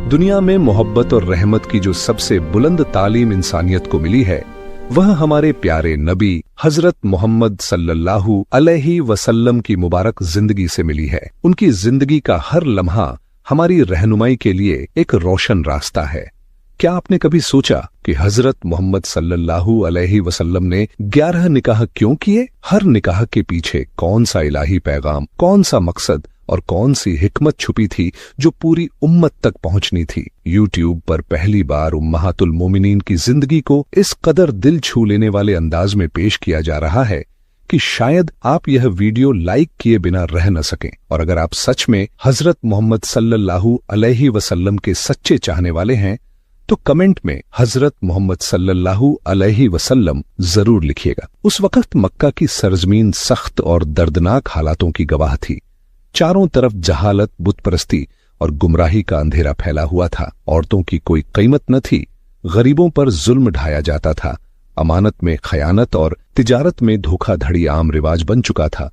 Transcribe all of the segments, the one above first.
दुनिया में मोहब्बत और रहमत की जो सबसे बुलंद तालीम इंसानियत को मिली है वह हमारे प्यारे नबी हजरत मोहम्मद सल्लल्लाहु अलैहि वसल्लम की मुबारक जिंदगी से मिली है। उनकी जिंदगी का हर लम्हा हमारी रहनुमाई के लिए एक रोशन रास्ता है। क्या आपने कभी सोचा कि हजरत मोहम्मद सल्लल्लाहु अलैहि वसल्लम ने 11 निकाह क्यों किए? हर निकाह के पीछे कौन सा इलाही पैगाम, कौन सा मकसद और कौन सी हिकमत छुपी थी जो पूरी उम्मत तक पहुंचनी थी। यूट्यूब पर पहली बार उम्महातुल मोमिनीन की जिंदगी को इस कदर दिल छू लेने वाले अंदाज में पेश किया जा रहा है कि शायद आप यह वीडियो लाइक किए बिना रह न सकें। और अगर आप सच में हजरत मोहम्मद सल्लल्लाहु अलैहि वसल्लम के सच्चे चाहने वाले हैं तो कमेंट में हजरत मोहम्मद सल्लल्लाहु अलैहि वसल्लम जरूर लिखिएगा। उस वक्त मक्का की सरजमीन सख्त और दर्दनाक हालातों की गवाह थी। चारों तरफ जहालत, बुतपरस्ती और गुमराही का अंधेरा फैला हुआ था। औरतों की कोई कीमत न थी, गरीबों पर जुल्म ढाया जाता था, अमानत में खयानत और तिजारत में धोखाधड़ी आम रिवाज बन चुका था।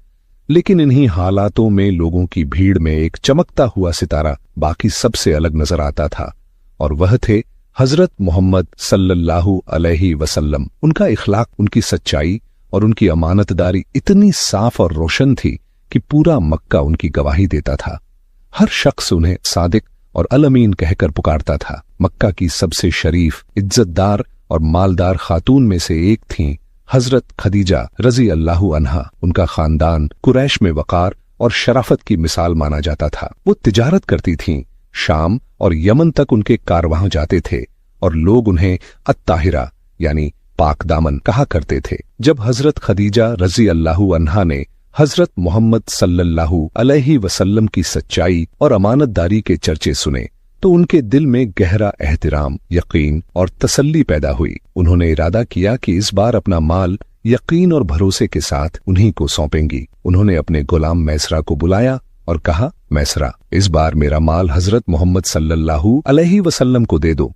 लेकिन इन्हीं हालातों में लोगों की भीड़ में एक चमकता हुआ सितारा बाकी सबसे अलग नजर आता था, और वह थे हजरत मोहम्मद सल्लल्लाहु अलैहि वसल्लम। उनका इखलाक, उनकी सच्चाई और उनकी अमानतदारी इतनी साफ और रोशन थी कि पूरा मक्का उनकी गवाही देता था। हर शख्स उन्हें सादिक और अल अमीन कहकर पुकारता था। मक्का की सबसे शरीफ, इज्जतदार और मालदार खातून में से एक थीं हजरत खदीजा रजी अल्लाहु अन्हा। उनका खानदान कुरैश में वकार और शराफत की मिसाल माना जाता था। वो तिजारत करती थीं, शाम और यमन तक उनके कारवां जाते थे और लोग उन्हें अत्ताहिरा यानी पाक दामन कहा करते थे। जब हजरत खदीजा रजी अल्लाहु अन्हा ने हजरत मोहम्मद सल्लल्लाहु अलैहि वसल्लम की सच्चाई और अमानतदारी के चर्चे सुने तो उनके दिल में गहरा एहतिराम, यकीन और तसल्ली पैदा हुई। उन्होंने इरादा किया कि इस बार अपना माल यकीन और भरोसे के साथ उन्हीं को सौंपेंगी। उन्होंने अपने गुलाम मैसरा को बुलाया और कहा, मैसरा, इस बार मेरा माल हजरत मोहम्मद सल्लल्लाहु अलैहि वसल्लम को दे दो।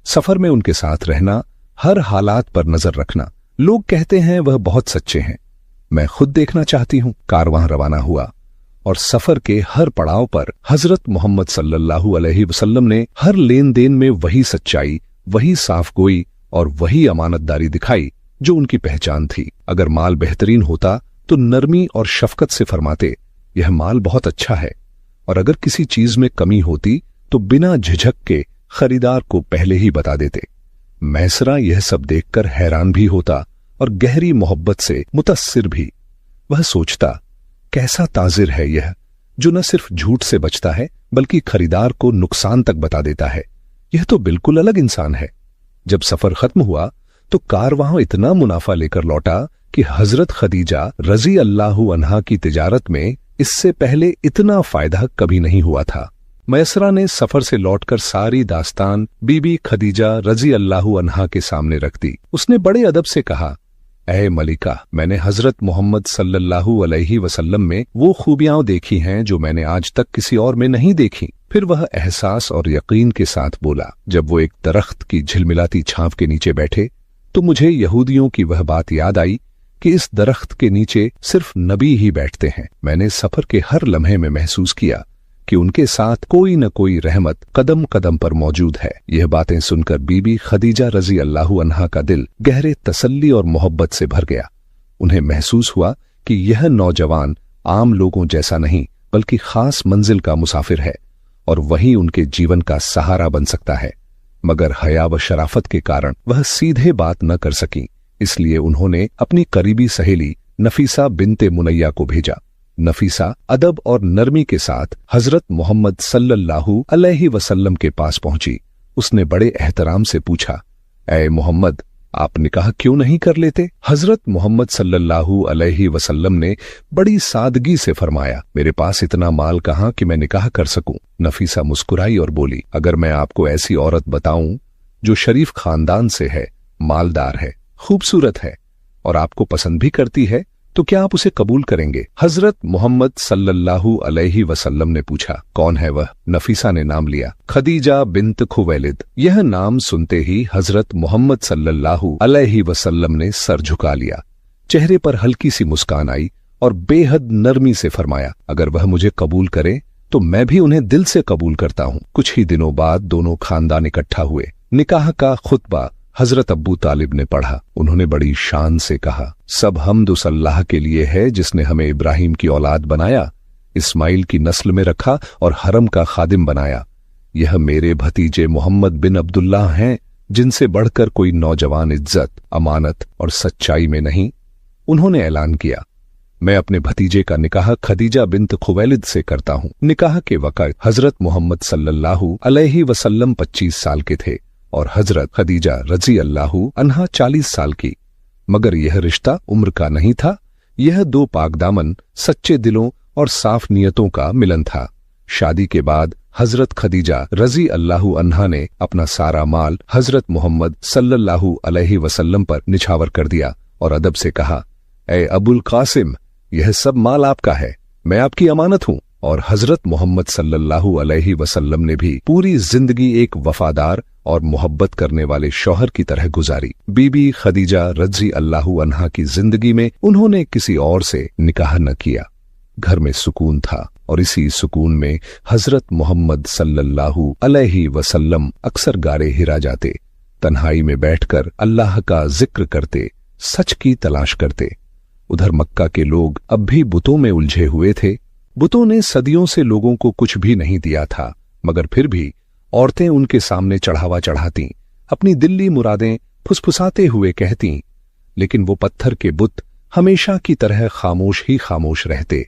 सफर में उनके साथ रहना, हर हालात पर नजर रखना। लोग कहते हैं वह बहुत सच्चे हैं, मैं खुद देखना चाहती हूं। कारवां रवाना हुआ और सफर के हर पड़ाव पर हजरत मोहम्मद सल्लल्लाहु अलैहि वसल्लम ने हर लेन देन में वही सच्चाई, वही साफगोई और वही अमानतदारी दिखाई जो उनकी पहचान थी। अगर माल बेहतरीन होता तो नरमी और शफकत से फरमाते, यह माल बहुत अच्छा है, और अगर किसी चीज में कमी होती तो बिना झिझक के खरीदार को पहले ही बता देते। मैसरा यह सब देखकर हैरान भी होता और गहरी मोहब्बत से मुतस्सिर भी। वह सोचता, कैसा ताजिर है यह जो न सिर्फ झूठ से बचता है बल्कि खरीदार को नुकसान तक बता देता है। यह तो बिल्कुल अलग इंसान है। जब सफर खत्म हुआ तो कारवां इतना मुनाफा लेकर लौटा कि हजरत खदीजा रजी अल्लाहु अन्हा की तिजारत में इससे पहले इतना फायदा कभी नहीं हुआ था। मैसरा ने सफर से लौटकर सारी दास्तान बीबी खदीजा रजी अल्लाहु अन्हा के सामने रख दी। उसने बड़े अदब से कहा, ऐ मलिका, मैंने हजरत मोहम्मद सल्लल्लाहु अलैहि वसल्लम में वो खूबियां देखी हैं जो मैंने आज तक किसी और में नहीं देखी। फिर वह एहसास और यकीन के साथ बोला, जब वो एक दरख्त की झिलमिलाती छांव के नीचे बैठे तो मुझे यहूदियों की वह बात याद आई कि इस दरख्त के नीचे सिर्फ नबी ही बैठते हैं। मैंने सफर के हर लम्हे में महसूस किया कि उनके साथ कोई न कोई रहमत कदम कदम पर मौजूद है। यह बातें सुनकर बीबी खदीजा रजी अल्लाहु अन्हा का दिल गहरे तसल्ली और मोहब्बत से भर गया। उन्हें महसूस हुआ कि यह नौजवान आम लोगों जैसा नहीं बल्कि खास मंजिल का मुसाफिर है और वही उनके जीवन का सहारा बन सकता है। मगर हया व शराफत के कारण वह सीधे बात न कर सकी, इसलिए उन्होंने अपनी करीबी सहेली नफीसा बिनते मुनैया को भेजा। नफीसा अदब और नरमी के साथ हजरत मोहम्मद सल्लल्लाहु अलैहि वसल्लम के पास पहुंची। उसने बड़े एहतराम से पूछा, ऐ मोहम्मद, आप निकाह क्यों नहीं कर लेते? हजरत मोहम्मद सल्लल्लाहु अलैहि वसल्लम ने बड़ी सादगी से फरमाया, मेरे पास इतना माल कहाँ कि मैं निकाह कर सकूं। नफीसा मुस्कुराई और बोली, अगर मैं आपको ऐसी औरत बताऊं जो शरीफ खानदान से है, मालदार है, खूबसूरत है और आपको पसंद भी करती है तो क्या आप उसे कबूल करेंगे? हजरत मोहम्मद सल्लल्लाहु अलैहि वसल्लम ने पूछा, कौन है वह? नफीसा ने नाम लिया, खदीजा बिन्त खुवैलिद। यह नाम सुनते ही हजरत मोहम्मद सल्लल्लाहु अलैहि वसल्लम ने सर झुका लिया। चेहरे पर हल्की सी मुस्कान आई और बेहद नरमी से फरमाया, अगर वह मुझे कबूल करे तो मैं भी उन्हें दिल से कबूल करता हूँ। कुछ ही दिनों बाद दोनों खानदान इकट्ठा हुए। निकाह का खुतबा हजरत अब्बू तालिब ने पढ़ा। उन्होंने बड़ी शान से कहा, सब हम्द उस अल्लाह के लिए है जिसने हमें इब्राहिम की औलाद बनाया, इस्माइल की नस्ल में रखा और हरम का खादिम बनाया। यह मेरे भतीजे मोहम्मद बिन अब्दुल्लाह हैं, जिनसे बढ़कर कोई नौजवान इज्जत, अमानत और सच्चाई में नहीं। उन्होंने ऐलान किया, मैं अपने भतीजे का निकाह खदीजा बिन्त खुवैलिद से करता हूँ। निकाह के वक़्त हजरत मोहम्मद सल्लल्लाहु अलैहि वसल्लम 25 साल के थे और हजरत खदीजा रज़ी अल्लाहु अन्हा 40 साल की। मगर यह रिश्ता उम्र का नहीं था, यह दो पाकदामन, सच्चे दिलों और साफ नियतों का मिलन था। शादी के बाद हजरत खदीजा रज़ी अल्लाहु अन्हा ने अपना सारा माल हजरत मोहम्मद सल्लल्लाहु अलैहि वसल्लम पर निछावर कर दिया और अदब से कहा, ए अबुल कासिम, यह सब माल आपका है, मैं आपकी अमानत हूँ। और हजरत मोहम्मद सल्लल्लाहु अलैहि वसल्लम ने भी पूरी जिंदगी एक वफादार और मोहब्बत करने वाले शौहर की तरह गुजारी। बीबी खदीजा रज़ी अल्लाहु अन्हा की जिंदगी में उन्होंने किसी और से निकाह न किया। घर में सुकून था और इसी सुकून में हजरत मोहम्मद सल्लल्लाहु अलैहि वसल्लम अक्सर गारे हिरा जाते, तन्हाई में बैठकर अल्लाह का जिक्र करते, सच की तलाश करते। उधर मक्का के लोग अब भी बुतों में उलझे हुए थे। बुतों ने सदियों से लोगों को कुछ भी नहीं दिया था, मगर फिर भी औरतें उनके सामने चढ़ावा चढ़ाती, अपनी दिल्ली मुरादें फुसफुसाते हुए कहती, लेकिन वो पत्थर के बुत हमेशा की तरह खामोश ही खामोश रहते।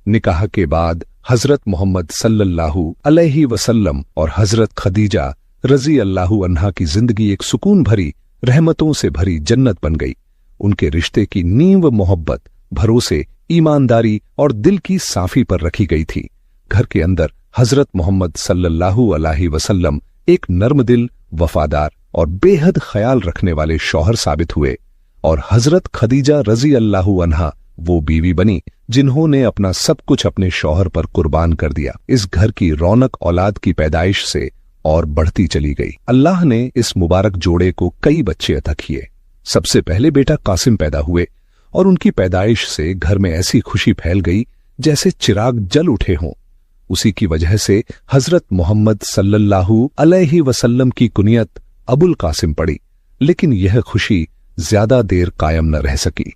निकाह के बाद हजरत मोहम्मद सल्लल्लाहु अलैहि वसल्लम और हजरत खदीजा रज़ी अल्लाहु अन्हा की जिंदगी एक सुकून भरी, रहमतों से भरी जन्नत बन गई। उनके रिश्ते की नींव मोहब्बत, भरोसे, ईमानदारी और दिल की साफी पर रखी गई थी। घर के अंदर हजरत मोहम्मद सल्लल्लाहु अलैहि वसल्लम एक नर्म दिल, वफादार और बेहद ख्याल रखने वाले शौहर साबित हुए और हजरत खदीजा रज़ी अल्लाहु अन्हा वो बीवी बनी जिन्होंने अपना सब कुछ अपने शौहर पर कुर्बान कर दिया। इस घर की रौनक औलाद की पैदाइश से और बढ़ती चली गई। अल्लाह ने इस मुबारक जोड़े को कई बच्चे अता किए। सबसे पहले बेटा कासिम पैदा हुए और उनकी पैदाइश से घर में ऐसी खुशी फैल गई जैसे चिराग जल उठे हों। उसी की वजह से हजरत मोहम्मद सल्लल्लाहु अलैहि वसल्लम की कुनियत अबुल कासिम पड़ी। लेकिन यह खुशी ज्यादा देर कायम न रह सकी।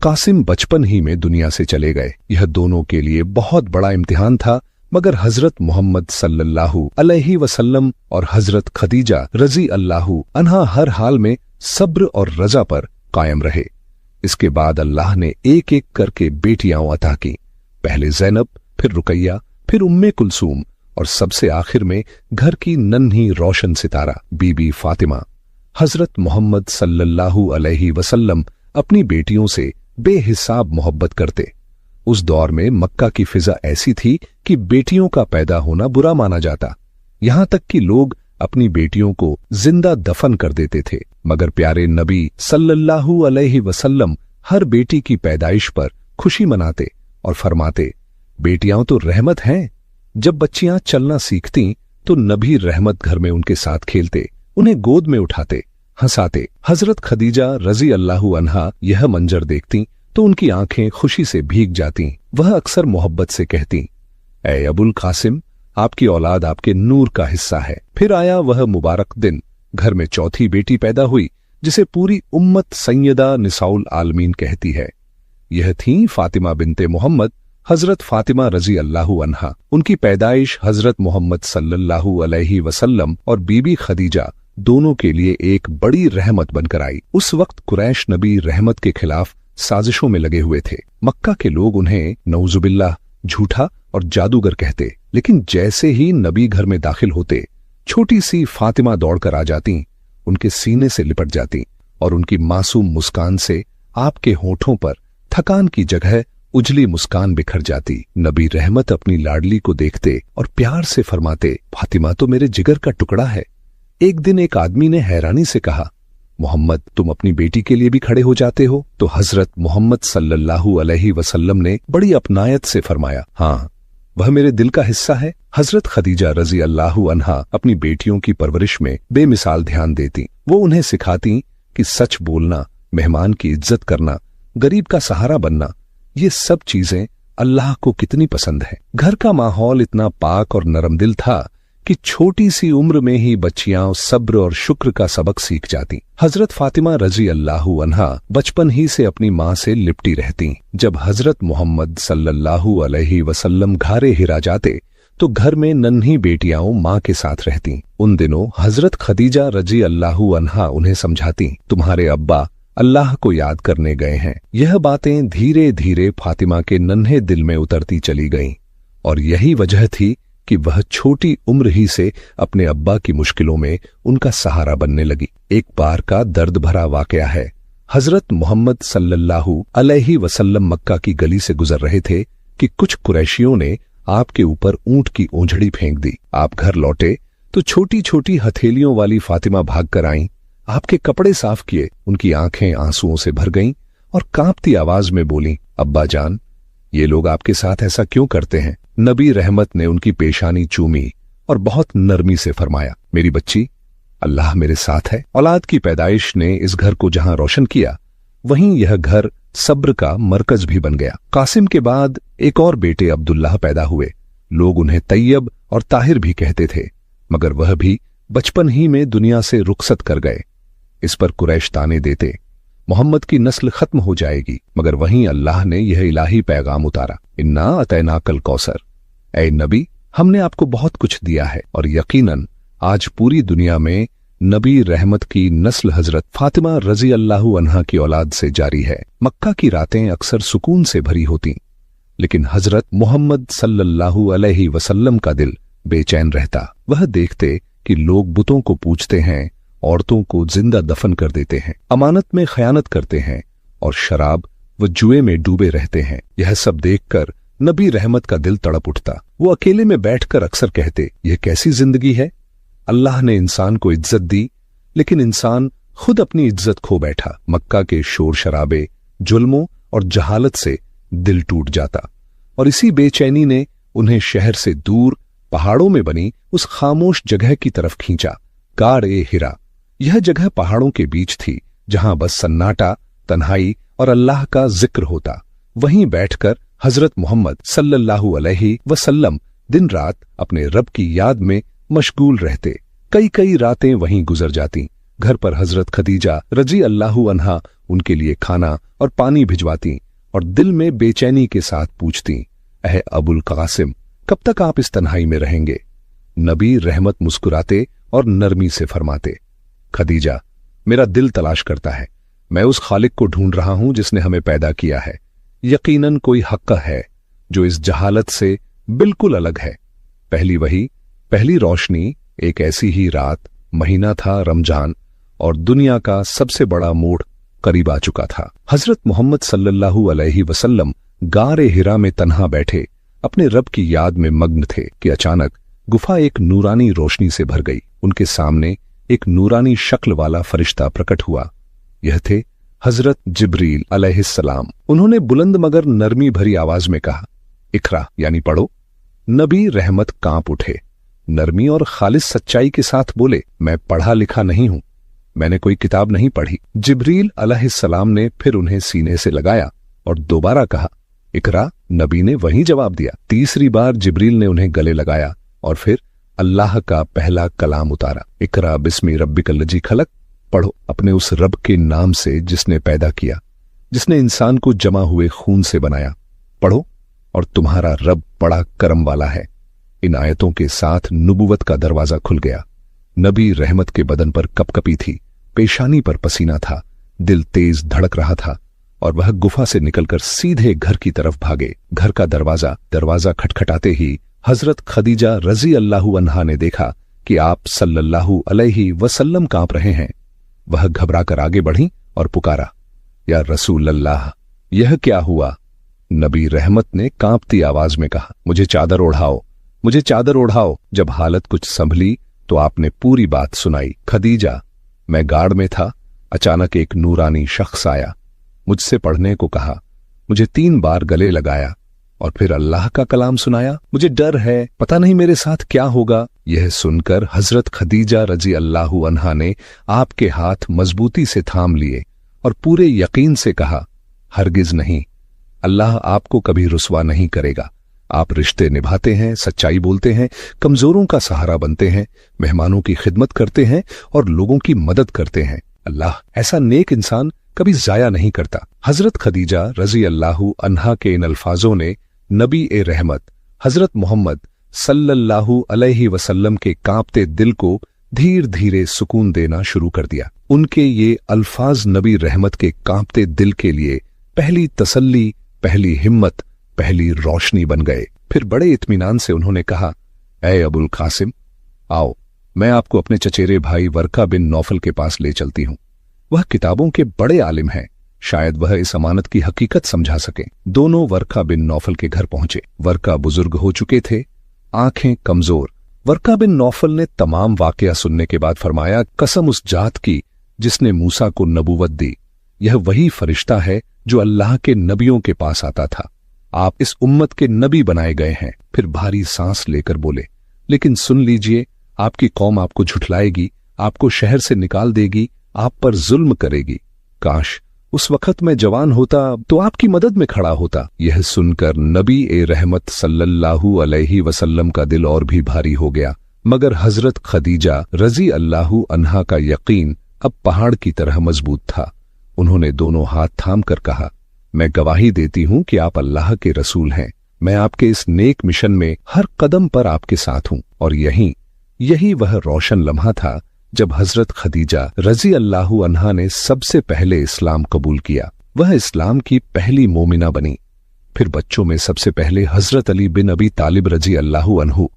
कासिम बचपन ही में दुनिया से चले गए। यह दोनों के लिए बहुत बड़ा इम्तिहान था, मगर हजरत मोहम्मद सल्लल्लाहु अलैहि वसल्लम और हजरत खदीजा रज़ी अल्लाहु अन्हा हर हाल में सब्र और रजा पर कायम रहे। इसके बाद अल्लाह ने एक एक करके बेटियां अता की। पहले ज़ैनब, फिर रुकैया, फिर उम्मे कुलसूम और सबसे आखिर में घर की नन्ही रोशन सितारा बीबी फातिमा। हजरत मोहम्मद सल्लल्लाहु अलैहि वसल्लम अपनी बेटियों से बेहिसाब मोहब्बत करते। उस दौर में मक्का की फिजा ऐसी थी कि बेटियों का पैदा होना बुरा माना जाता, यहां तक कि लोग अपनी बेटियों को जिंदा दफन कर देते थे। मगर प्यारे नबी सल्लल्लाहु अलैहि वसल्लम हर बेटी की पैदाइश पर खुशी मनाते और फरमाते, बेटियां तो रहमत हैं। जब बच्चियां चलना सीखती तो नबी रहमत घर में उनके साथ खेलते, उन्हें गोद में उठाते, हंसाते। हजरत खदीजा रज़ी अल्लाहु अन्हा यह मंजर देखती तो उनकी आंखें खुशी से भीग जाती। वह अक्सर मोहब्बत से कहती, ए अबुल कासिम, आपकी औलाद आपके नूर का हिस्सा है। फिर आया वह मुबारक दिन। घर में चौथी बेटी पैदा हुई जिसे पूरी उम्मत सैयदा निसाउल आलमीन कहती है। यह थी फातिमा बिनते मोहम्मद, हजरत फातिमा रज़ी अल्लाहु अन्हा। उनकी पैदाइश हजरत मोहम्मद सल्लल्लाहु अलैहि वसल्लम और बीबी खदीजा दोनों के लिए एक बड़ी रहमत बनकर आई। उस वक्त कुरैश नबी रहमत के खिलाफ साजिशों में लगे हुए थे। मक्का के लोग उन्हें नऊजुबिल्लाह झूठा और जादूगर कहते, लेकिन जैसे ही नबी घर में दाखिल होते, छोटी सी फातिमा दौड़कर आ जाती, उनके सीने से लिपट जाती और उनकी मासूम मुस्कान से आपके होठों पर थकान की जगह उजली मुस्कान बिखर जाती। नबी रहमत अपनी लाडली को देखते और प्यार से फरमाते, फातिमा तो मेरे जिगर का टुकड़ा है। एक दिन एक आदमी ने हैरानी से कहा, मोहम्मद, तुम अपनी बेटी के लिए भी खड़े हो जाते हो? तो हजरत मोहम्मद सल्लल्लाहु अलैहि वसल्लम ने बड़ी अपनायत से फरमाया, हाँ, वह मेरे दिल का हिस्सा है। हजरत खदीजा रज़ी अल्लाहु अन्हा अपनी बेटियों की परवरिश में बेमिसाल ध्यान देती। वो उन्हें सिखाती कि सच बोलना, मेहमान की इज्जत करना, गरीब का सहारा बनना, ये सब चीजें अल्लाह को कितनी पसंद है। घर का माहौल इतना पाक और नरम दिल था कि छोटी सी उम्र में ही बच्चियां सब्र और शुक्र का सबक सीख जाती। हजरत फातिमा रजी अल्लाहु अन्हा बचपन ही से अपनी माँ से लिपटी रहती। जब हजरत मोहम्मद सल्लल्लाहु अलैहि वसल्लम घारे हिरा जाते तो घर में नन्ही बेटियां माँ के साथ रहती। उन दिनों हजरत खदीजा रजी अल्लाहु अन्हा उन्हें समझाती, तुम्हारे अब्बा अल्लाह को याद करने गए हैं। यह बातें धीरे धीरे फातिमा के नन्हे दिल में उतरती चली गईं और यही वजह थी कि वह छोटी उम्र ही से अपने अब्बा की मुश्किलों में उनका सहारा बनने लगी। एक बार का दर्द भरा वाकया है। हजरत मोहम्मद सल्लल्लाहु अलैहि वसल्लम मक्का की गली से गुजर रहे थे कि कुछ कुरैशियों ने आपके ऊपर ऊंट की ओंझड़ी फेंक दी। आप घर लौटे तो छोटी छोटी हथेलियों वाली फातिमा भागकर आईं, आपके कपड़े साफ किए। उनकी आंखें आंसुओं से भर गईं और कांपती आवाज में बोली, अब्बा जान, ये लोग आपके साथ ऐसा क्यों करते हैं? नबी रहमत ने उनकी पेशानी चूमी और बहुत नरमी से फरमाया, मेरी बच्ची, अल्लाह मेरे साथ है। औलाद की पैदाइश ने इस घर को जहां रोशन किया, वहीं यह घर सब्र का मरकज भी बन गया। कासिम के बाद एक और बेटे अब्दुल्लाह पैदा हुए। लोग उन्हें तैयब और ताहिर भी कहते थे, मगर वह भी बचपन ही में दुनिया से रुखसत कर गए। इस पर कुरैश ताने देते, मोहम्मद की नस्ल खत्म हो जाएगी। मगर वहीं अल्लाह ने यह इलाही पैगाम उतारा, इन्ना अतैनाकल कौसर, ऐ नबी, हमने आपको बहुत कुछ दिया है। और यकीनन आज पूरी दुनिया में नबी रहमत की नस्ल हजरत फातिमा रजी अल्लाहु अन्हा की औलाद से जारी है। मक्का की रातें अक्सर सुकून से भरी होती, लेकिन हजरत मोहम्मद सल्लल्लाहु अलैहि वसल्लम का दिल बेचैन रहता। वह देखते कि लोग बुतों को पूजते हैं, औरतों को जिंदा दफन कर देते हैं, अमानत में खयानत करते हैं और शराब व जुए में डूबे रहते हैं। यह सब देखकर नबी रहमत का दिल तड़प उठता। वो अकेले में बैठकर अक्सर कहते, यह कैसी जिंदगी है? अल्लाह ने इंसान को इज्जत दी, लेकिन इंसान खुद अपनी इज्जत खो बैठा। मक्का के शोर शराबे, जुल्मों और जहालत से दिल टूट जाता और इसी बेचैनी ने उन्हें शहर से दूर पहाड़ों में बनी उस खामोश जगह की तरफ खींचा, गार-ए हिरा। यह जगह पहाड़ों के बीच थी, जहां बस सन्नाटा, तन्हाई और अल्लाह का जिक्र होता। वहीं बैठकर हजरत मोहम्मद सल्लल्लाहु अलैहि वसल्लम दिन रात अपने रब की याद में मशगूल रहते। कई कई रातें वहीं गुजर जाती। घर पर हजरत खदीजा रजी अल्लाहु अन्हा उनके लिए खाना और पानी भिजवाती और दिल में बेचैनी के साथ पूछती, अह अबुल कासिम, कब तक आप इस तन्हाई में रहेंगे? नबी रहमत मुस्कुराते और नरमी से फरमाते, खदीजा, मेरा दिल तलाश करता है। मैं उस खालिक को ढूंढ रहा हूं जिसने हमें पैदा किया है। यकीनन कोई हक़ है जो इस जहालत से बिल्कुल अलग है। पहली वही, पहली रोशनी, एक ऐसी ही रात, महीना था रमजान और दुनिया का सबसे बड़ा मोड़ करीब आ चुका था। हजरत मोहम्मद सल्लल्लाहु अलैहि वसल्लम गारे हिरा में तन्हा बैठे अपने रब की याद में मग्न थे कि अचानक गुफा एक नूरानी रोशनी से भर गई। उनके सामने एक नूरानी शक्ल वाला फरिश्ता प्रकट हुआ। यह थे हजरत जिब्रील अलैहिस्सलाम। उन्होंने बुलंद मगर नरमी भरी आवाज में कहा, इकरा यानी पढ़ो। नबी रहमत कांप उठे। नरमी और खालिस सच्चाई के साथ बोले, मैं पढ़ा लिखा नहीं हूं, मैंने कोई किताब नहीं पढ़ी। जिब्रील अलैहिस्सलाम ने फिर उन्हें सीने से लगाया और दोबारा कहा, इकरा। नबी ने वही जवाब दिया। तीसरी बार जिब्रील ने उन्हें गले लगाया और फिर अल्लाह का पहला कलाम उतारा, इकरा बिस्मि रब्बिकल लजी खलक। पढ़ो अपने उस रब के नाम से जिसने पैदा किया, जिसने इंसान को जमा हुए खून से बनाया। पढ़ो और तुम्हारा रब बड़ा करम वाला है। इन आयतों के साथ नबुवत का दरवाजा खुल गया। नबी रहमत के बदन पर कपकपी थी, पेशानी पर पसीना था, दिल तेज धड़क रहा था और वह गुफा से निकलकर सीधे घर की तरफ भागे। घर का दरवाजा खटखटाते ही हजरत खदीजा रजी अल्लाहु अन्हा ने देखा कि आप सल्लल्लाहु अलैहि वसल्लम कांप रहे हैं। वह घबराकर आगे बढ़ी और पुकारा, या रसूल अल्लाह, यह क्या हुआ? नबी रहमत ने कांपती आवाज में कहा, मुझे चादर ओढ़ाओ, मुझे चादर ओढ़ाओ। जब हालत कुछ संभली तो आपने पूरी बात सुनाई। खदीजा, मैं गाड़ में था, अचानक एक नूरानी शख्स आया, मुझसे पढ़ने को कहा, मुझे 3 बार गले लगाया और फिर अल्लाह का कलाम सुनाया। मुझे डर है, पता नहीं मेरे साथ क्या होगा। यह सुनकर हजरत खदीजा रजी अल्लाहु अन्हा ने आपके हाथ मजबूती से थाम लिए और पूरे यकीन से कहा, हरगिज नहीं, अल्लाह आपको कभी रुसवा नहीं करेगा। आप रिश्ते निभाते हैं, सच्चाई बोलते हैं, कमजोरों का सहारा बनते हैं, मेहमानों की खिदमत करते हैं और लोगों की मदद करते हैं। अल्लाह ऐसा नेक इंसान कभी जाया नहीं करता। हजरत खदीजा रजी अल्लाहु अन्हा के इन अल्फाजों ने नबी ए रहमत हजरत मोहम्मद सल्लल्लाहु अलैहि वसल्लम के कांपते दिल को धीरे धीरे सुकून देना शुरू कर दिया। उनके ये अल्फाज नबी रहमत के कांपते दिल के लिए पहली तसल्ली, पहली हिम्मत, पहली रोशनी बन गए। फिर बड़े इत्मीनान से उन्होंने कहा, ऐ अबुल कासिम, आओ मैं आपको अपने चचेरे भाई वर्का बिन नौफल के पास ले चलती हूं। वह किताबों के बड़े आलिम हैं, शायद वह इस अमानत की हकीकत समझा सके। दोनों वर्का बिन नौफल के घर पहुंचे। वर्का बुजुर्ग हो चुके थे, आंखें कमजोर। वर्का बिन नौफल ने तमाम वाकया सुनने के बाद फरमाया, कसम उस जात की जिसने मूसा को नबूवत दी, यह वही फरिश्ता है जो अल्लाह के नबियों के पास आता था। आप इस उम्मत के नबी बनाए गए हैं। फिर भारी सांस लेकर बोले, लेकिन सुन लीजिए, आपकी कौम आपको झुठलाएगी, आपको शहर से निकाल देगी, आप पर जुल्म करेगी। काश उस वक्त मैं जवान होता तो आपकी मदद में खड़ा होता। यह सुनकर नबी ए रहमत सल्लल्लाहु अलैहि वसल्लम का दिल और भी भारी हो गया, मगर हजरत खदीजा रजी अल्लाहु अन्हा का यकीन अब पहाड़ की तरह मजबूत था। उन्होंने दोनों हाथ थाम कर कहा, मैं गवाही देती हूं कि आप अल्लाह के रसूल हैं। मैं आपके इस नेक मिशन में हर कदम पर आपके साथ हूं। और यही वह रोशन लम्हा था जब हजरत खदीजा रजी अल्लाहु अन्हा ने सबसे पहले इस्लाम कबूल किया। वह इस्लाम की पहली मोमिना बनी। फिर बच्चों में सबसे पहले हजरत अली बिन अबी तालिब रजी अल्लाहु अन्हु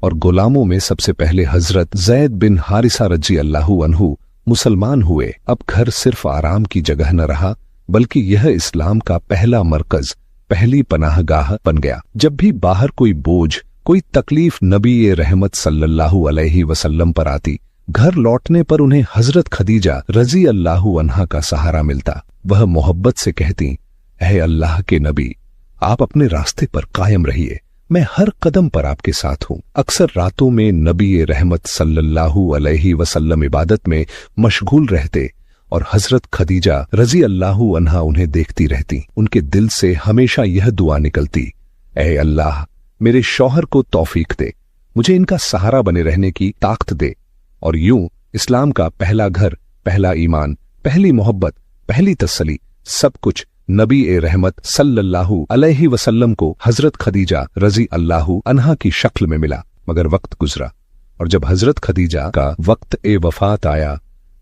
और गुलामों में सबसे पहले हजरत जैद बिन हारिसा रजी अल्लाहु अन्हु मुसलमान हुए। अब घर सिर्फ आराम की जगह न रहा, बल्कि यह इस्लाम का पहला मरकज, पहली पनाहगाह बन गया। जब भी बाहर कोई बोझ, कोई तकलीफ नबी ए रहमत सल्लल्लाहु अलैहि वसल्लम पर आती, घर लौटने पर उन्हें हजरत खदीजा रजी अल्लाहु अन्हा का सहारा मिलता। वह मोहब्बत से कहती, ऐ अल्लाह के नबी, आप अपने रास्ते पर कायम रहिए, मैं हर कदम पर आपके साथ हूं। अक्सर रातों में नबी ए रहमत सल्लल्लाहु अलैहि वसल्लम इबादत में मशगूल रहते और हजरत खदीजा रजी अल्लाहु अन्हा उन्हें देखती रहती। उनके दिल से हमेशा यह दुआ निकलती, ऐ अल्लाह, मेरे शौहर को तौफीक दे, मुझे इनका सहारा बने रहने की ताकत दे। और यूं इस्लाम का पहला घर, पहला ईमान, पहली मोहब्बत, पहली तसल्ली, सब कुछ नबी ए रहमत सल्लल्लाहु अलैहि वसल्लम को हजरत खदीजा रजी अल्लाहु अन्हा की शक्ल में मिला। मगर वक्त गुजरा और जब हजरत खदीजा का वक्त ए वफात आया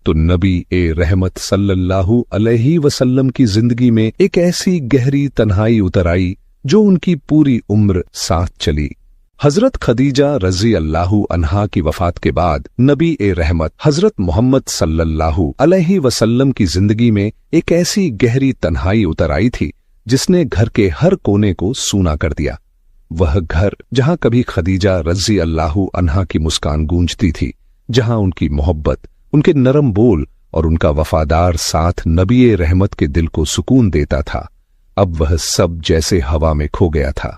तो नबी ए रहमत सल्लल्लाहु अलैहि वसल्लम की जिंदगी में एक ऐसी गहरी तन्हाई उतर आई जो उनकी पूरी उम्र साथ चली। हजरत खदीजा रजी अल्लाहु अन्हा की वफात के बाद नबी ए रहमत हजरत मोहम्मद सल्लल्लाहु अलैहि वसल्लम की जिंदगी में एक ऐसी गहरी तन्हाई उतर आई थी जिसने घर के हर कोने को सूना कर दिया। वह घर जहां कभी खदीजा रजी अल्लाहु अन्हा की मुस्कान गूंजती थी, जहां उनकी मोहब्बत, उनके नरम बोल और उनका वफादार साथ नबी ए रहमत के दिल को सुकून देता था, अब वह सब जैसे हवा में खो गया था।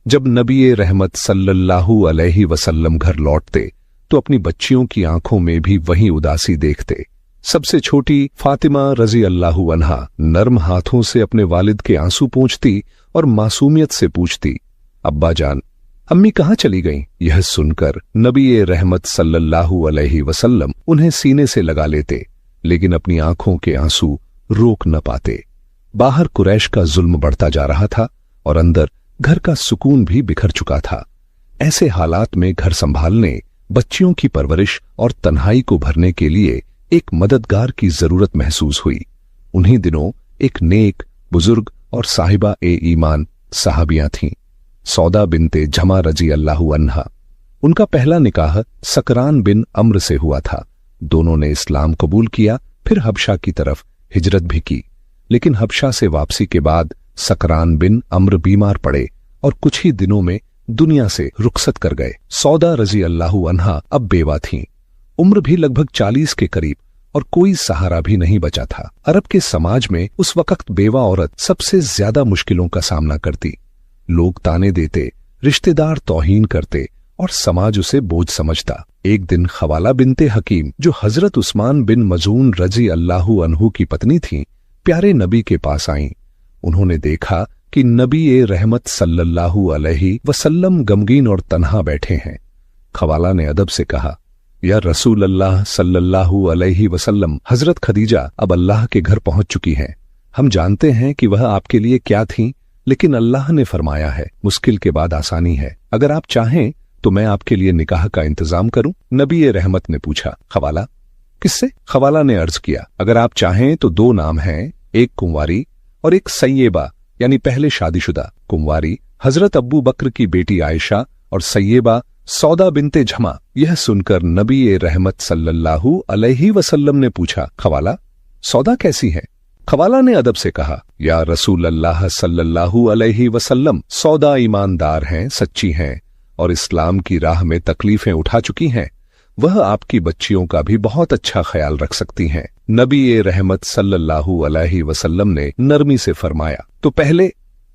जब नबी ए रहमत सल्लल्लाहु अलैहि वसल्लम घर लौटते तो अपनी बच्चियों की आंखों में भी वही उदासी देखते। सबसे छोटी फातिमा रजी अल्लाहु अन्हा नर्म हाथों से अपने वालिद के आंसू पोंछती और मासूमियत से पूछती, अब्बा जान, अम्मी कहाँ चली गईं? यह सुनकर नबी ए रहमत सल्लल्लाहु अलैहि वसल्लम उन्हें सीने से लगा लेते, लेकिन अपनी आंखों के आंसू रोक न पाते। बाहर कुरैश का जुल्म बढ़ता जा रहा था और अंदर घर का सुकून भी बिखर चुका था। ऐसे हालात में घर संभालने, बच्चियों की परवरिश और तन्हाई को भरने के लिए एक मददगार की जरूरत महसूस हुई। उन्हीं दिनों एक नेक, बुजुर्ग और साहिबा ए ईमान साहबियां थीं, सौदा बिनते जमा रजी अल्लाहु अन्हा। उनका पहला निकाह सकरान बिन अम्र से हुआ था। दोनों ने इस्लाम कबूल किया, फिर हबशा की तरफ हिजरत भी की, लेकिन हबशा से वापसी के बाद सकरान बिन अम्र बीमार पड़े और कुछ ही दिनों में दुनिया से रुखसत कर गए। सौदा रजी अल्लाहु अन्हा अब बेवा थीं, उम्र भी लगभग 40 के करीब और कोई सहारा भी नहीं बचा था। अरब के समाज में उस वक्त बेवा औरत सबसे ज्यादा मुश्किलों का सामना करती। लोग ताने देते, रिश्तेदार तौहीन करते और समाज उसे बोझ समझता। एक दिन खवाला बिनते हकीम, जो हजरत उस्मान बिन मजून रजी अल्लाहु अन्हु की पत्नी थीं, प्यारे नबी के पास आईं। उन्होंने देखा कि नबी ए रहमत सल्लल्लाहु अलैहि वसल्लम गमगीन और तन्हा बैठे हैं। खवाला ने अदब से कहा, या रसूल अल्लाह सल्लल्लाहु अलैहि वसल्लम, हजरत खदीजा अब अल्लाह के घर पहुंच चुकी हैं। हम जानते हैं कि वह आपके लिए क्या थीं, लेकिन अल्लाह ने फरमाया है मुश्किल के बाद आसानी है। अगर आप चाहें तो मैं आपके लिए निकाह का इंतजाम करूं? नबी ए रहमत ने पूछा। खवाला, किससे? खवाला ने अर्ज किया, अगर आप चाहें तो 2 नाम हैं, एक कुंवारी और एक सैयबा, यानी पहले शादीशुदा। कुंवारी हजरत अब्बू बकर की बेटी आयशा और सैयबा सौदा बिनते झमा। यह सुनकर नबी ए रहमत सल्लल्लाहु अलैहि वसल्लम ने पूछा, खवाला सौदा कैसी है? खवाला ने अदब से कहा, या रसूल अल्लाह सल्लल्लाहु अलैहि वसल्लम, सौदा ईमानदार हैं, सच्ची हैं और इस्लाम की राह में तकलीफें उठा चुकी हैं। वह आपकी बच्चियों का भी बहुत अच्छा ख्याल रख सकती हैं। नबी ए रहमत सल्लल्लाहु अलैहि वसल्लम ने नरमी से फरमाया, तो पहले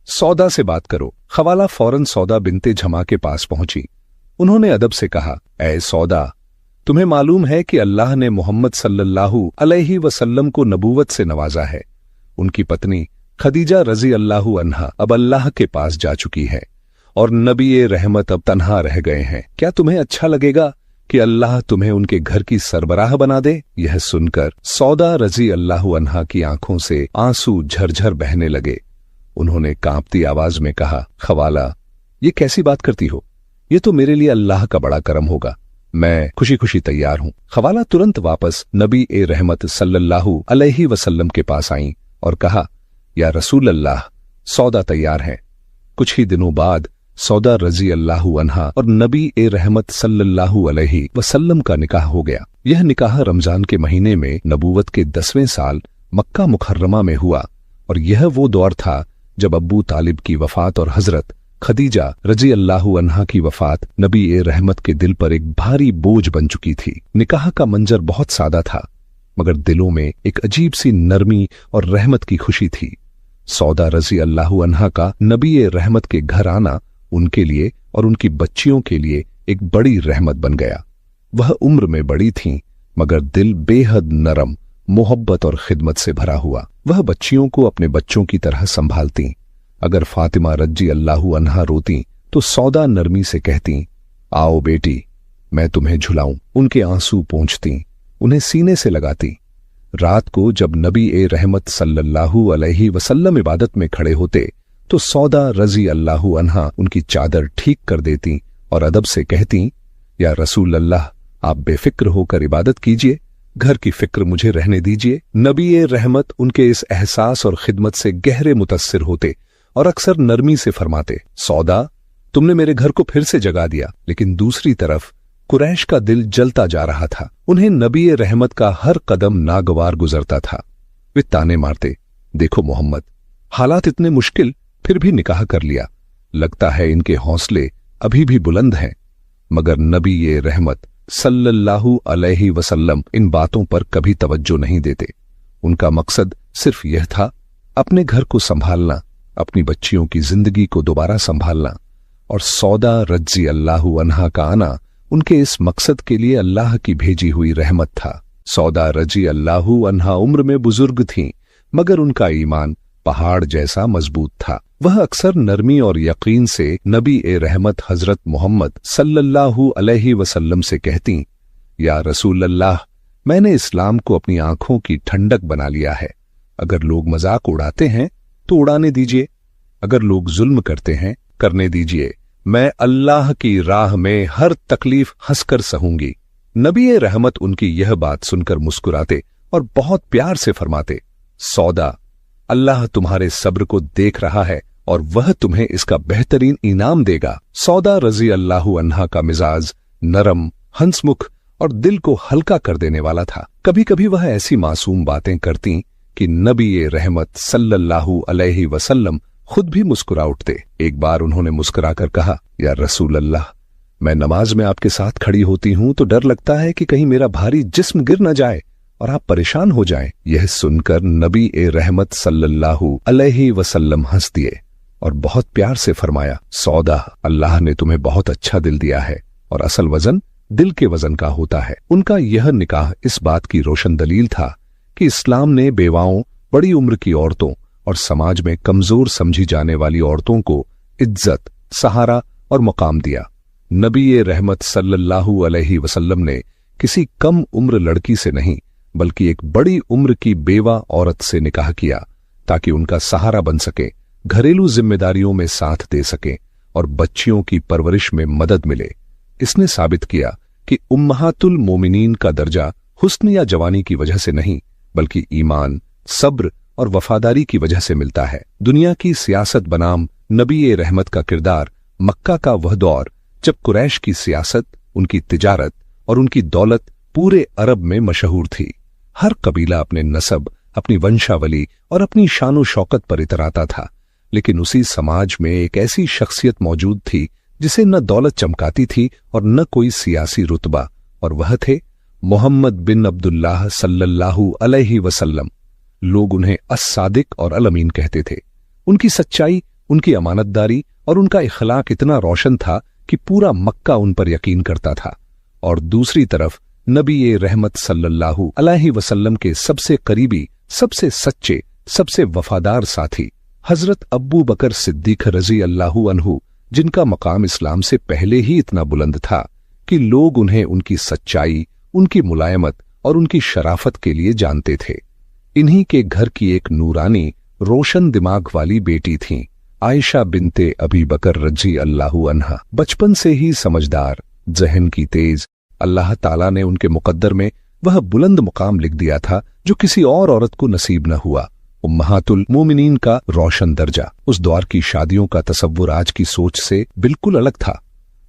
सौदा से बात करो। खवाला फौरन सौदा बिनते झमा के पास पहुंची। उन्होंने अदब से कहा, ऐ सौदा, तुम्हें मालूम है कि अल्लाह ने मोहम्मद सल्लल्लाहु अलैहि वसल्लम को नबूवत से नवाजा है। उनकी पत्नी खदीजा रजी अल्लाहु अन्हा अब अल्लाह के पास जा चुकी है और नबी ए रहमत अब तन्हा रह गए हैं। क्या तुम्हें अच्छा लगेगा कि अल्लाह तुम्हें उनके घर की सरबराह बना दे? यह सुनकर सौदा रजी अल्लाहु अन्हा की आंखों से आंसू झरझर बहने लगे। उन्होंने कांपती आवाज में कहा, खवाला ये कैसी बात करती हो? ये तो मेरे लिए अल्लाह का बड़ा करम होगा। मैं खुशी खुशी तैयार हूं। खवाला तुरंत वापस नबी ए रहमत सल्लल्लाहु अलैहि वसल्लम के पास आईं और कहा, या रसूल अल्लाह, सौदा तैयार है। कुछ ही दिनों बाद सौदा रजी अल्लाहु अन्हा और नबी ए रहमत सल्लल्लाहु अलैहि वसल्लम का निकाह हो गया। यह निकाह रमजान के महीने में नबूवत के 10वें साल मक्का मुकर्रमा में हुआ और यह वो दौर था जब अब्बू तालिब की वफात और हजरत खदीजा रजी अल्लाहु अन्हा की वफात नबी ए रहमत के दिल पर एक भारी बोझ बन चुकी थी। निकाह का मंजर बहुत सादा था, मगर दिलों में एक अजीब सी नरमी और रहमत की खुशी थी। सौदा रजी अल्लाहु अन्हा का नबी ए रहमत के घर आना उनके लिए और उनकी बच्चियों के लिए एक बड़ी रहमत बन गया। वह उम्र में बड़ी थीं, मगर दिल बेहद नरम, मोहब्बत और खिदमत से भरा हुआ। वह बच्चियों को अपने बच्चों की तरह संभालती। अगर फातिमा रजी अल्लाहु अन्हा रोती तो सौदा नरमी से कहती, आओ बेटी मैं तुम्हें झुलाऊं। उनके आंसू पोंछती, उन्हें सीने से लगाती। रात को जब नबी ए रहमत सल्लल्लाहु अलैहि वसल्लम इबादत में खड़े होते तो सौदा रजी अल्लाहु अन्हा उनकी चादर ठीक कर देती और अदब से कहती, या रसूल अल्लाह, आप बेफिक्र होकर इबादत कीजिए, घर की फिक्र मुझे रहने दीजिए। नबी ए रहमत उनके इस एहसास और खिदमत से गहरे मुतस्सिर होते और अक्सर नरमी से फरमाते, सौदा तुमने मेरे घर को फिर से जगा दिया। लेकिन दूसरी तरफ कुरैश का दिल जलता जा रहा था। उन्हें नबी ए रहमत का हर कदम नागवार गुजरता था। वे ताने मारते, देखो मोहम्मद, हालात इतने मुश्किल, फिर भी निकाह कर लिया। लगता है इनके हौसले अभी भी बुलंद हैं। मगर नबी ए रहमत सल्लल्लाहु अलैहि वसल्लम इन बातों पर कभी तवज्जो नहीं देते। उनका मकसद सिर्फ यह था, अपने घर को संभालना, अपनी बच्चियों की जिंदगी को दोबारा संभालना। और सौदा रजी अल्लाहु अन्हा का आना उनके इस मकसद के लिए अल्लाह की भेजी हुई रहमत था। सौदा रजी अल्लाहु अन्हा उम्र में बुजुर्ग थीं, मगर उनका ईमान पहाड़ जैसा मजबूत था। वह अक्सर नरमी और यकीन से नबी ए रहमत हजरत मोहम्मद सल्लल्लाहु अलैहि वसल्लम से कहती, या रसूल अल्लाह, मैंने इस्लाम को अपनी आंखों की ठंडक बना लिया है। अगर लोग मजाक उड़ाते हैं तो उड़ाने दीजिए, अगर लोग जुल्म करते हैं करने दीजिए। मैं अल्लाह की राह में हर तकलीफ हंसकर सहूंगी। नबी ए रहमत उनकी यह बात सुनकर मुस्कुराते और बहुत प्यार से फरमाते, सौदा, अल्लाह तुम्हारे सब्र को देख रहा है और वह तुम्हें इसका बेहतरीन इनाम देगा। सौदा रजी अल्लाहु अन्हा का मिजाज नरम, हंसमुख और दिल को हल्का कर देने वाला था। कभी कभी वह ऐसी मासूम बातें करती कि नबी ए रहमत सल्लल्लाहु अलैहि वसल्लम खुद भी मुस्कुरा उठते। एक बार उन्होंने मुस्कुराकर कहा, या रसूल अल्लाह, मैं नमाज में आपके साथ खड़ी होती हूं तो डर लगता है कि कहीं मेरा भारी जिस्म गिर न जाए और आप परेशान हो जाएं। यह सुनकर नबी ए रहमत सल्लल्लाहु अलैहि वसल्लम हंस दिए और बहुत प्यार से फरमाया, सौदा, अल्लाह ने तुम्हें बहुत अच्छा दिल दिया है और असल वजन दिल के वजन का होता है। उनका यह निकाह इस बात की रोशन दलील था कि इस्लाम ने बेवाओं, बड़ी उम्र की औरतों और समाज में कमजोर समझी जाने वाली औरतों को इज्जत, सहारा और मकाम दिया। नबी रहमत सल्लल्लाहु अलैहि वसल्लम ने किसी कम उम्र लड़की से नहीं बल्कि एक बड़ी उम्र की बेवा औरत से निकाह किया ताकि उनका सहारा बन सके, घरेलू जिम्मेदारियों में साथ दे सके और बच्चियों की परवरिश में मदद मिले। इसने साबित किया कि उम्महातुल मोमिनीन का दर्जा हुस्न या जवानी की वजह से नहीं बल्कि ईमान, सब्र और वफादारी की वजह से मिलता है। दुनिया की सियासत बनाम नबी रहमत का किरदार मक्का का वह दौर जब कुरैश की सियासत, उनकी तिजारत और उनकी दौलत पूरे अरब में मशहूर थी। हर कबीला अपने नसब, अपनी वंशावली और अपनी शानो शौकत पर इतराता था, लेकिन उसी समाज में एक ऐसी शख्सियत मौजूद थी जिसे न दौलत चमकाती थी और न कोई सियासी रुतबा, और वह थे मोहम्मद बिन अब्दुल्लाह सल्लल्लाहु अलैहि वसल्लम। लोग उन्हें अस-सादिक और अल-अमीन कहते थे। उनकी सच्चाई, उनकी अमानतदारी और उनका इखलाक इतना रोशन था कि पूरा मक्का उन पर यकीन करता था। और दूसरी तरफ नबी रहमत सल्लल्लाहु अलैहि वसल्लम के सबसे करीबी, सबसे सच्चे, सबसे वफादार साथी हजरत अब्बू बकर सिद्दीक रज़ी अल्लाहु अन्हु, जिनका मकाम इस्लाम से पहले ही इतना बुलंद था कि लोग उन्हें उनकी सच्चाई, उनकी मुलायमत और उनकी शराफत के लिए जानते थे। इन्हीं के घर की एक नूरानी, रोशन दिमाग वाली बेटी थीं, आयशा बिनते अबी बकर रज़ी अल्लाहु अन्हा। बचपन से ही समझदार, जहन की तेज, अल्लाह ताला ने उनके मुकद्दर में वह बुलंद मुकाम लिख दिया था जो किसी और औरत को नसीब न हुआ। उम्महातुल मोमिनीन का रोशन दर्जा। उस दौर की शादियों का तसव्वुर आज की सोच से बिल्कुल अलग था।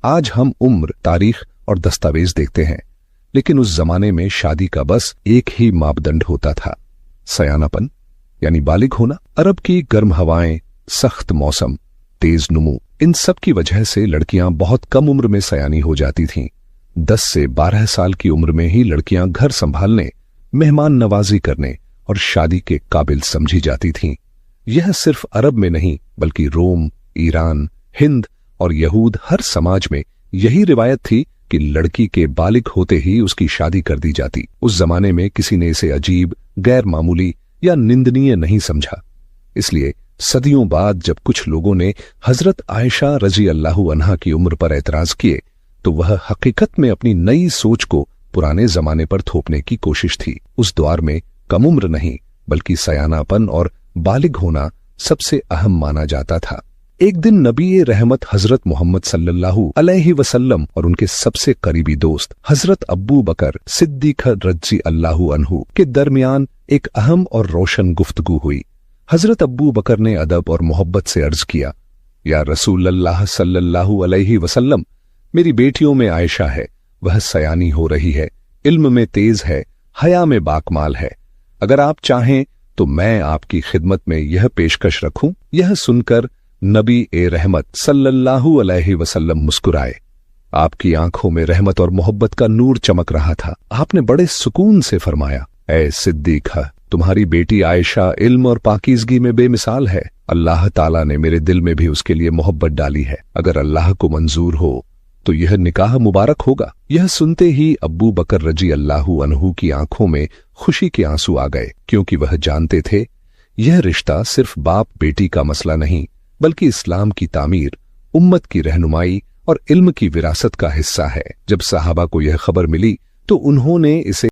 आज हम उम्र, तारीख और दस्तावेज देखते हैं, लेकिन उस जमाने में शादी का बस एक ही मापदंड होता था, सयानापन यानी बालिग होना। अरब की गर्म हवाएं, सख्त मौसम, तेज नुमू, इन सब की वजह से लड़कियां बहुत कम उम्र में सयानी हो जाती थीं। 10 से 12 साल की उम्र में ही लड़कियां घर संभालने, मेहमान नवाजी करने और शादी के काबिल समझी जाती थीं। यह सिर्फ अरब में नहीं बल्कि रोम, ईरान, हिंद और यहूद, हर समाज में यही रिवायत थी कि लड़की के बालिग होते ही उसकी शादी कर दी जाती। उस जमाने में किसी ने इसे अजीब, गैर मामूली या निंदनीय नहीं समझा। इसलिए सदियों बाद जब कुछ लोगों ने हजरत आयशा रज़ी अल्लाहु अन्हा की उम्र पर एतराज किए, तो वह हकीकत में अपनी नई सोच को पुराने जमाने पर थोपने की कोशिश थी। उस दौर में कम उम्र नहीं बल्कि सयानापन और बालिग होना सबसे अहम माना जाता था। एक दिन नबी रहमत हजरत मोहम्मद सल्लल्लाहु अलैहि वसल्लम और उनके सबसे करीबी दोस्त हजरत अब्बू बकर सिद्दीक रज़ी अल्लाहु अन्हु के दरमियान एक अहम और रोशन गुफ्तगू हुई। हजरत अब्बू बकर ने अदब और मोहब्बत से अर्ज किया, या रसूलल्लाह सल्लल्लाहु अलैहि वसल्लम, मेरी बेटियों में आयशा है, वह सयानी हो रही है, इल्म में तेज है, हया में बाकमाल है। अगर आप चाहें तो मैं आपकी खिदमत में यह पेशकश रखूं। यह सुनकर नबी रहमत सल्लल्लाहु अलैहि वसल्लम मुस्कुराए। आपकी आंखों में रहमत और मोहब्बत का नूर चमक रहा था। आपने बड़े सुकून से फरमाया, ऐ सिद्दीक, तुम्हारी बेटी आयशा इल्म और पाकीज़गी में बेमिसाल है। अल्लाह ताला ने मेरे दिल में भी उसके लिए मोहब्बत डाली है। अगर अल्लाह को मंजूर हो तो यह निकाह मुबारक होगा। यह सुनते ही अब्बू बकर रज़ी अल्लाहु अन्हु की आंखों में खुशी के आंसू आ गए, क्योंकि वह जानते थे यह रिश्ता सिर्फ बाप बेटी का मसला नहीं बल्कि इस्लाम की तामीर, उम्मत की रहनुमाई और इल्म की विरासत का हिस्सा है। जब सहाबा को यह खबर मिली तो उन्होंने इसे